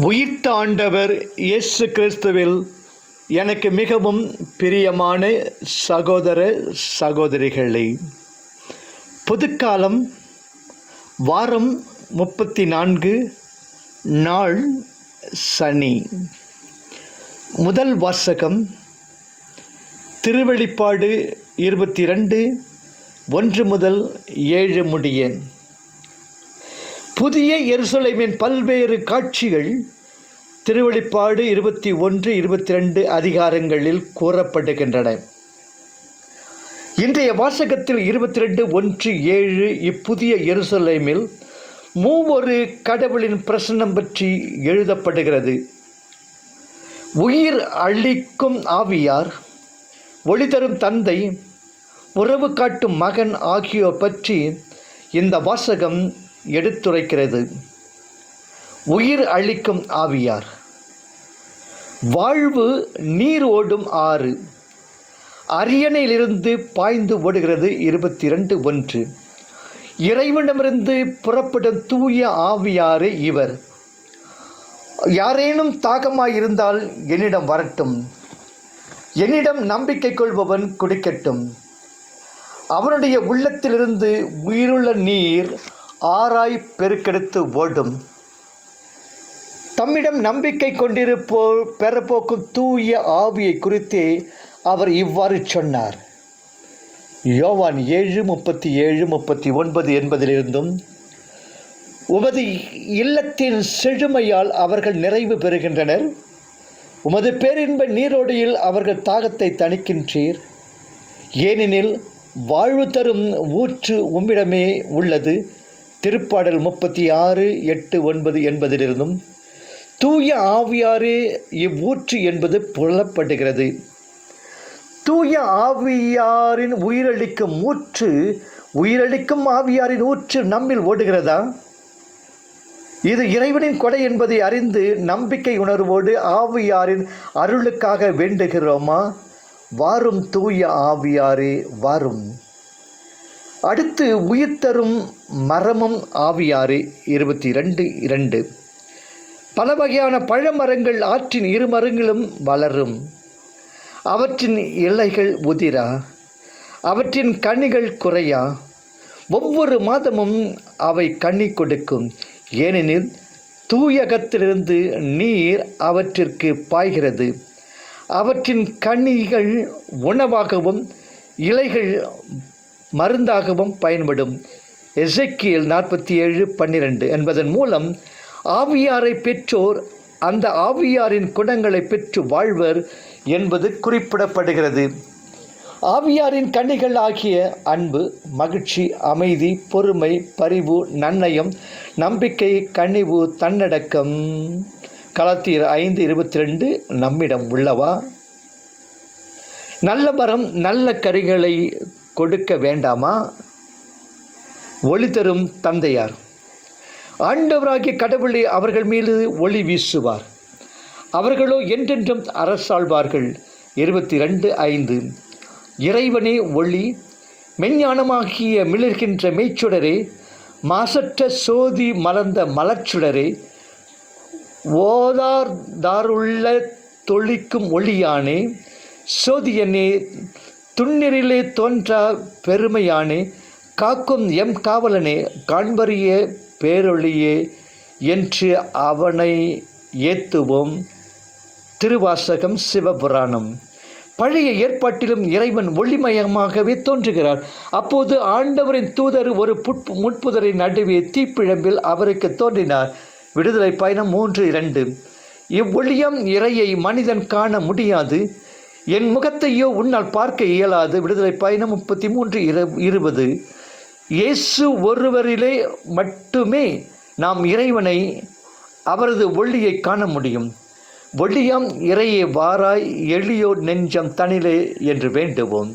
உயிர்த்த ஆண்டவர் இயேசு கிறிஸ்துவில் எனக்கு மிகவும் பிரியமான சகோதர சகோதரிகளே, புதுக்காலம் வாரம் 34 நாள் சனி. முதல் வாசகம் திருவெளிப்பாடு 22 1 முதல் 7 முடிய. புதிய எருசலேமின் பல்வேறு காட்சிகள் திருவெளிப்பாடு 21 22 அதிகாரங்களில் கூறப்படுகின்றன. இன்றைய வாசகத்தில் 22:1-7 இப்புதிய எருசலேமில் மூவொரு கடவுளின் பிரசன்னம் பற்றி எழுதப்படுகிறது. உயிர் அளிக்கும் ஆவியார், ஒளி தரும் தந்தை, உறவு காட்டும் மகன் ஆகியோர் பற்றி இந்த வாசகம் எடுத்துரைக்கிறது. உயிர் அளிக்கும் ஆவியார், வாழ்வு நீர் ஓடும் ஆறு, அரியணையிலிருந்து பாய்ந்து ஓடுகிறது. 22:1 இறைவனிடமிருந்து புறப்படும் தூய ஆவியாரே இவர். யாரேனும் தாகமாயிருந்தால் என்னிடம் வரட்டும், என்னிடம் நம்பிக்கை கொள்பவன் குடிக்கட்டும். அவனுடைய உள்ளத்திலிருந்து உயிருள்ள நீர் ஆராய் பெருக்கெடுத்து ஓடும். தம்மிடம் நம்பிக்கை கொண்டிருப்போர் பெறப்போக்கும் தூய ஆவியை குறித்தே அவர் இவ்வாறு சொன்னார். யோவான் 7:37-39 என்பதிலிருந்தும், உமது இல்லத்தின் செழுமையால் அவர்கள் நிறைவு பெறுகின்றனர், உமது பேரின்ப நீரோடையில் அவர்கள் தாகத்தை தணிக்கின்றீர், ஏனெனில் வாழ்வு தரும் ஊற்று உம்மிடமே உள்ளது. திருப்பாடல் 36:8-9 என்பதிலிருந்தும் தூய ஆவியாரே இவ்வூற்று என்பது புலப்படுகிறது. தூய ஆவியாரின் உயிரளிக்கும் ஊற்று, உயிரளிக்கும் ஆவியாரின் ஊற்று நம்மில் ஓடுகிறதா? இது இறைவனின் கொடை என்பதை அறிந்து நம்பிக்கை உணர்வோடு ஆவியாரின் அருளுக்காக வேண்டுகிறோமா? வாரும் தூய ஆவியாரே வாரும். அடுத்து உயிர் தரும் மரமும் ஆவியாரே. 22:2 பல வகையான பழமரங்கள் ஆற்றின் இருமரங்களும் வளரும், அவற்றின் இலைகள் உதிரா, அவற்றின் கனிகள் குறையா, ஒவ்வொரு மாதமும் அவை கனி கொடுக்கும், ஏனெனில் தூயகத்திலிருந்து நீர் அவற்றிற்கு பாய்கிறது. அவற்றின் கனிகள் உணவாகவும் இலைகள் மருந்தாகவும் பயன்படும். எசேக்கியேல் 47:12 என்பதன் மூலம் ஆவியாரை பெற்றோர் அந்த ஆவியாரின் குணங்களை பெற்று வாழ்வர் என்பது குறிப்பிடப்படுகிறது. ஆவியாரின் கனிகள் ஆகிய அன்பு, மகிழ்ச்சி, அமைதி, பொறுமை, பரிவு, நன்னயம், நம்பிக்கை, கனிவு, தன்னடக்கம், கலாத்தியர் 5:22 நம்மிடம் உள்ளவா? நல்ல மரம் நல்ல கனிகளை கொடுக்க வேண்டாமா? ஒளி தரும் தந்தையார், ஆண்டவராகிய கடவுளை அவர்கள் மீது ஒளி வீசுவார், அவர்களோ என்றென்றும் அரசாழ்வார்கள். 22:5 இறைவனே ஒளி, மெஞ்ஞானமாகிய மிளிர்கின்ற மெய்ச்சுடரே, மாசற்ற சோதி மலர்ந்த மலர்ச்சுடரே, ஓதார்தாருள்ள தொழிக்கும் ஒளியானே, சோதியனே, துன்னிரிலே தோன்றா பெருமையானே, காக்கும் எம் காவலனே, காண்பறிய பேரொளியே என்று அவனை ஏத்துவோம். திருவாசகம் சிவபுராணம். பழைய ஏற்பாட்டிலும் இறைவன் ஒளிமயமாகவே தோன்றுகிறார். அப்போது ஆண்டவரின் தூதர் ஒரு முட்புதரின் நடுவே தீப்பிழம்பில் அவருக்கு தோன்றினார். விடுதலை பயணம் 3:2 இவ்வொளியம் இறையை மனிதன் காண முடியாது, என் முகத்தையோ உன்னால் பார்க்க இயலாது. விடுதலை பயணம் 33:20 இயேசு ஒருவரிலே மட்டுமே நாம் இறைவனை, அவரது ஒளியை காண முடியும். ஒளியாம் இறையே வாராய், எளியோ நெஞ்சம் தனிலே என்று வேண்டுவோம்.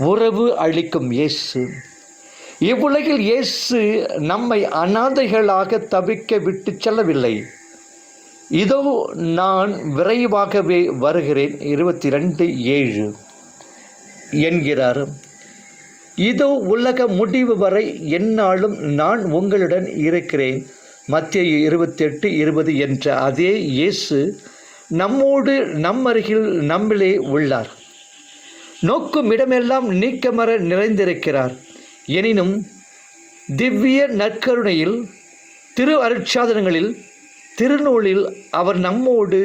உறவு அளிக்கும் இயேசு. இவ்வுலகில் இயேசு நம்மை அநாதைகளாக தவிக்க விட்டு செல்லவில்லை. இதோ நான் விரைவாகவே வருகிறேன். 22:7 என்கிறார். இதோ உலக முடிவு வரை எந்நாளும் நான் உங்களுடன் இருக்கிறேன். மத்தேயு 28:20 என்ற அதே இயேசு நம்மோடு நம்மருகில் நம்மிலே உள்ளார். நோக்கும் இடமெல்லாம் நீக்கமர நிறைந்திருக்கிறார். எனினும் திவ்ய நற்கருணையில், திரு அருட்சாதனங்களில், திருநூலில் அவர் நம்மோடு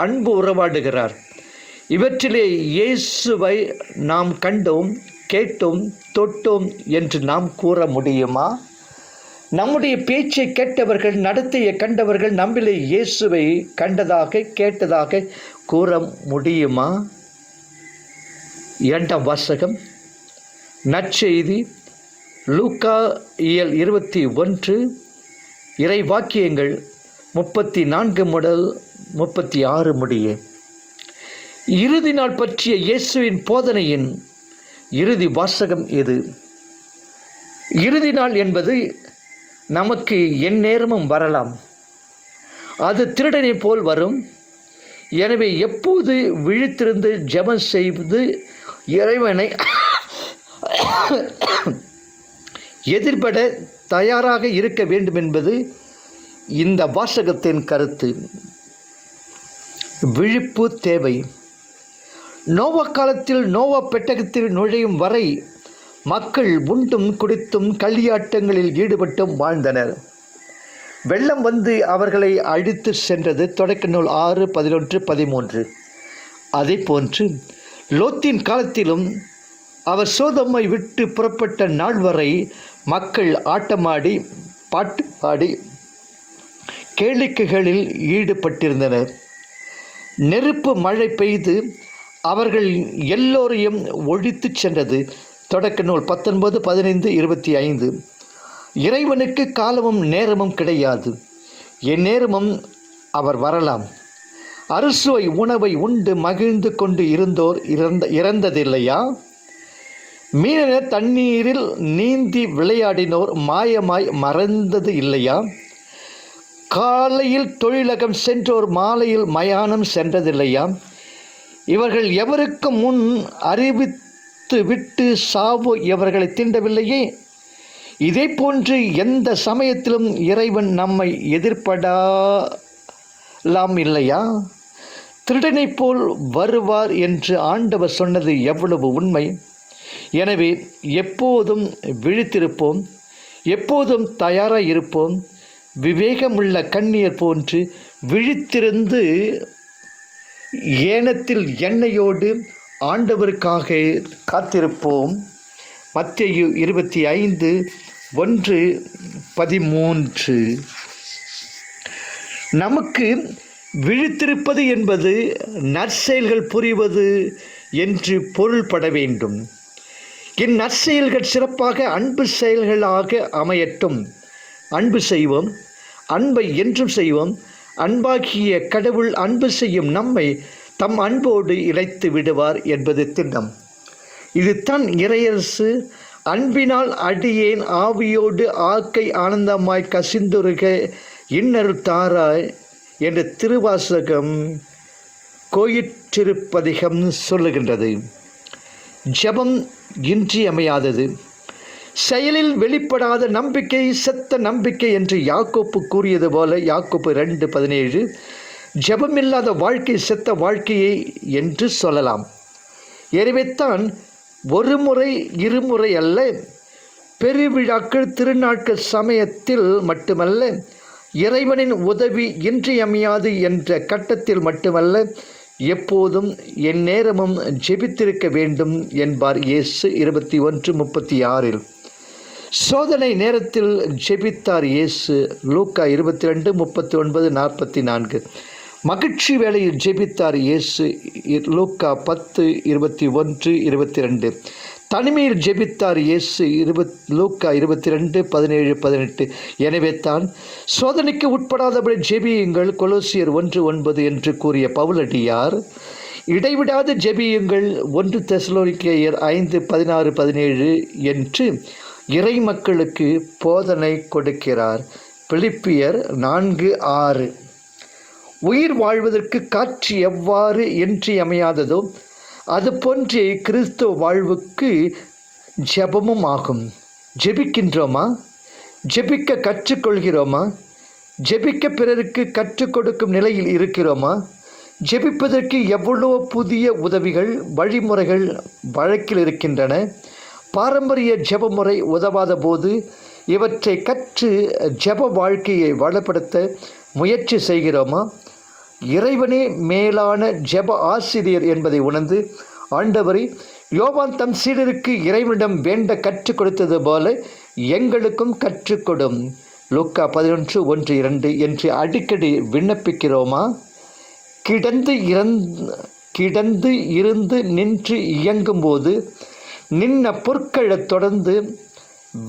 அன்பு உறவாடுகிறார். இவற்றிலே இயேசுவை நாம் கண்டோம், கேட்டோம், தொட்டோம் என்று நாம் கூற முடியுமா? நம்முடைய பேச்சை கேட்டவர்கள், நடத்தையை கண்டவர்கள் நம்மிலே இயேசுவை கண்டதாக, கேட்டதாக கூற முடியுமா? 2ஆம் வாசகம், நற்செய்தி லூக்கா இயல் 21, இறை வாக்கியங்கள் 34 முதல் 36 முடிய. இறுதி நாள் பற்றிய இயேசுவின் போதனையின் இறுதி வாசகம் இது. இறுதி நாள் என்பது நமக்கு எந்நேரமும் வரலாம். அது திருடனை போல் வரும். எனவே எப்போது விழித்திருந்து ஜெபம் செய்து இறைவனை எதிர்பட தயாராக இருக்க வேண்டும் என்பது இந்த வாசகத்தின் கருத்து. விழிப்பு தேவை. நோவா காலத்தில் நோவா பெட்டகத்தில் நுழையும் வரை மக்கள் உண்டும் குடித்தும் களியாட்டங்களில் ஈடுபட்டும் வாழ்ந்தனர். வெள்ளம் வந்து அவர்களை அழித்து சென்றது. தொடக்க நூல் 6:11-13. அதே போன்று லோத்தின் காலத்திலும் அவர் சோதோமை விட்டு புறப்பட்ட நாள் வரை மக்கள் ஆட்டமாடி, பாட்டு பாடி, கேளிக்கைகளில் ஈடுபட்டிருந்தனர். நெருப்பு மழை பெய்து அவர்கள் எல்லோரையும் ஒழித்து சென்றது. தொடக்க நூல் 19:15-25. இறைவனுக்கு காலமும் நேரமும் கிடையாது. எந்நேரமும் அவர் வரலாம். அறுசுவை உணவை உண்டு மகிழ்ந்து கொண்டு இருந்தோர் இறந்ததில்லையா? மீன தண்ணீரில் நீந்தி விளையாடினோர் மாயமாய் மறந்தது இல்லையா? காலையில் தொழிலகம் சென்றோர் மாலையில் மயானம் சென்றதில்லையா? இவர்கள் எவருக்கு முன் அறிவித்து விட்டு சாவு இவர்களை தீண்டவில்லையே? இதே போன்று எந்த சமயத்திலும் இறைவன் நம்மை எதிர்படலாம் இல்லையா? திருடனை போல் வருவார் என்று ஆண்டவர் சொன்னது எவ்வளவு உண்மை! எனவே எப்போதும் விழித்திருப்போம், எப்போதும் தயாராக இருப்போம். விவேகமுள்ள கண்ணியர் போன்று விழித்திருந்து ஏனத்தில் எண்ணெயோடு ஆண்டவருக்காக காத்திருப்போம். மத்தேயு 25:1-13. நமக்கு விழித்திருப்பது என்பது நற்செயல்கள் புரிவது என்று பொருள்பட வேண்டும். இந்நற்செயல்கள் சிறப்பாக அன்பு செயல்களாக அமையட்டும். அன்பு செய்வோம், அன்பை என்றும் செய்வோம். அன்பாகிய கடவுள் அன்பு செய்யும் நம்மை தம் அன்போடு இழைத்து விடுவார் என்பது திண்ணம். இது தன் இறையரசு. அன்பினால் அடியேன் ஆவியோடு ஆக்கை ஆனந்தமாய் கசிந்துருக இன்னருள் தாராய் என்ற திருவாசகம் கோயிற்றிருப்பதிகம் சொல்லுகின்றது. ஜெபம் இன்றியமையாதது. செயலில் வெளிப்படாத நம்பிக்கை செத்த நம்பிக்கை என்று யாக்கோப்பு கூறியது போல, யாக்கோப்பு 2:17, ஜெபமில்லாத வாழ்க்கை செத்த வாழ்க்கையை என்று சொல்லலாம். எனவேத்தான் ஒரு முறை இருமுறை அல்ல, பெருவிழாக்கள் திருநாட்கள் சமயத்தில் மட்டுமல்ல, இறைவனின் உதவி இன்றியமையாது என்ற கட்டத்தில் மட்டுமல்ல, எப்போதும் எந்நேரமும் ஜெபித்திருக்க வேண்டும் என்பார் இயேசு 21:36. சோதனை நேரத்தில் ஜெபித்தார் இயேசு. லூக்கா 22:39-44. மகிழ்ச்சி வேளையில் ஜெபித்தார் இயேசு. லூக்கா 10:21-22. தனிமையில் ஜெபித்தார் இயேசு. லூக்கா 22:17-18. எனவே தான் சோதனைக்கு உட்படாதபடி ஜெபியுங்கள் கொலோசியர் 1:9 என்று கூறிய பவுலடியார் இடைவிடாது ஜெபியுங்கள் 1 தெசலோனிக்கேயர் 5:16-17 என்று இறை மக்களுக்கு போதனை கொடுக்கிறார். பிலிப்பியர் 4:6. உயிர் வாழ்வதற்கு காற்று எவ்வாறு இன்றியமையாததோ அதுபோன்றே கிறிஸ்துவ வாழ்வுக்கு ஜெபமும் ஆகும். ஜெபிக்கின்றோமா? ஜெபிக்க கற்றுக்கொள்கிறோமா? ஜெபிக்க பிறருக்கு கற்றுக் கொடுக்கும் நிலையில் இருக்கிறோமா? ஜெபிப்பதற்கு எவ்வளோ புதிய உதவிகள், வழிமுறைகள் வழக்கில் இருக்கின்றன. பாரம்பரிய ஜெப முறை உதவாத போது இவற்றை கற்று ஜெப வாழ்க்கையை வளப்படுத்த முயற்சி செய்கிறோமா? இறைவனே மேலான ஜெப ஆசிரியர் என்பதை உணர்ந்து ஆண்டவரை யோவான் தம் சீடருக்கு இறைவனிடம் வேண்ட கற்றுக் கொடுத்தது போல எங்களுக்கும் கற்றுக்கொடும் லூக்கா 11:1-2 என்று அடிக்கடி விண்ணப்பிக்கிறோமா? கிடந்து இருந்து நின்று இயங்கும்போது நின்ன பொற்களை தொடர்ந்து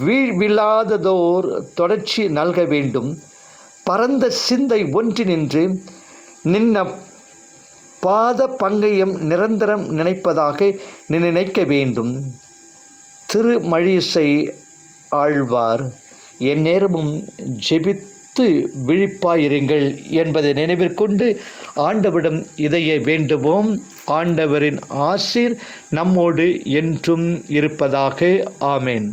வீழ்வில்லாததோர் தொடர்ச்சி நல்க வேண்டும். பரந்த சிந்தை ஒன்றி நின்று நின்ன பாத பங்கயம் நிரந்தரம் நினைப்பதாக நினைக்க வேண்டும். திருமழிசை ஆழ்வார் எந்நேரமும் ஜெபித்து விழிப்பாயிருங்கள் என்பதை நினைவிற்கொண்டு ஆண்டவரிடம் இதையே வேண்டுவோம். ஆண்டவரின் ஆசீர் நம்மோடு என்றும் இருப்பதாக. ஆமேன்.